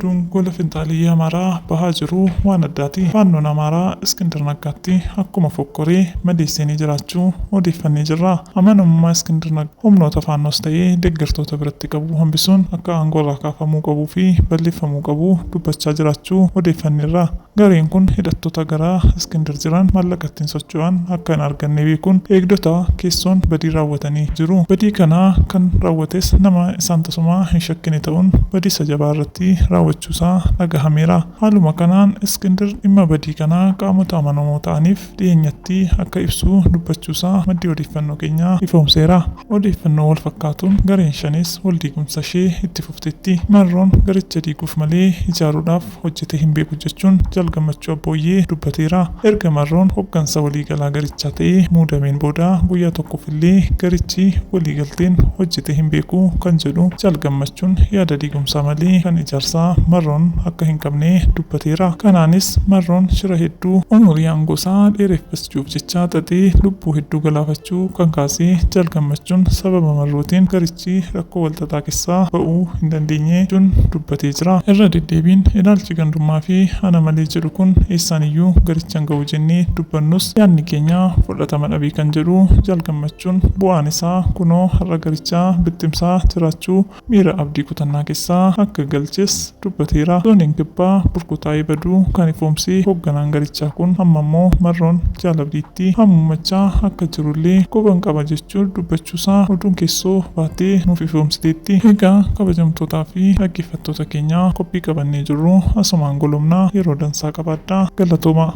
oduun gola finxaalii Amaaraa bahaa jiru waan addaati. Faannoon Amaaraa Iskindir Naggaatti akkuma fokkoree madeessanii jiraachuu odeeffannee jirra. Amanamummaa Iskindir Naggaa humnoota faannoos ta'ee deeggartoota biratti qabu hambisuun akka aangoo irraa kaafamuu qabuu fi balleeffamuu qabu dubbachaa jiraachuu odeeffanneerra. Gareen kun hidhattoota garaa Iskindir jiran maallaqattiin socho'an akka hin arganne beekuun eegdota keessoon badii raawwatanii jiru. Badii kanaa kan raawwates nama isaan tasumaa hin shakkine ta'uun badiisa jabaa irratti raawwachuusaa dhagahameera. Haaluma kanaan Iskindir dhimma badii kanaa qaamota amanamoo ta'aniif dhiyeenyatti akka ibsu dubbachuusaa maddi odeeffannoo keenyaa ifoomseera. Odeeffannoo wal fakkaatuun gareen shanis wal diigumsa ishee itti fuftetti. Marroon garicha diiguuf malee ijaaruudhaaf hojjete hin beeku jechuun Gammachuu Abbooyyee dubbateera. Erga Marroon hoggansa waliigalaa garichaa ta'ee muudameen booda guyyaa tokkoofillee garichi waliigalteen hojjete hin beeku kan jedhu Gammachuun yaada diigumsaa malee kan ijaarsaa Marroon akka hin qabne dubbateera. Kanaanis Marroon shira hedduu umurii aangosaa dheereffachuuf jecha xaxee lubbuu hedduu galaafachuu kan kaasee Gammachuun sababa Marrootiin garichi rakkoo walxaxaa keessaa ba'uu hin dandeenye jechuun dubbatee jira. Irra deddeebiin ilaalchi gandummaa fi ana malee jedhu kun eessaaniyyuu garichaan ga'u jennee dubbannus yaadni keenya fudhatama dhabii kan jedhu Gammachuun bu'aan isaa kunoo har'a garichaa bittimsaa jiraachuu miira abdii kutannaa keessaa akka galches dubbateera. Zooniin kibbaa burkutaa'ee baduu kan ifoomsee hogganaan garichaa kun amma immoo Marroon jaalabdiitti hammumachaa akka jirullee quban qaba jechuun dubbachuusaa oduun keessoo baatee nuuf ifoomsiteetti. Egaa kabajamtootaa fi dhaggeeffattoota keenyaa qophii qabannee jirru asumaan golomnaa yeroo dansaa qabaadhaa. Galatoomaa.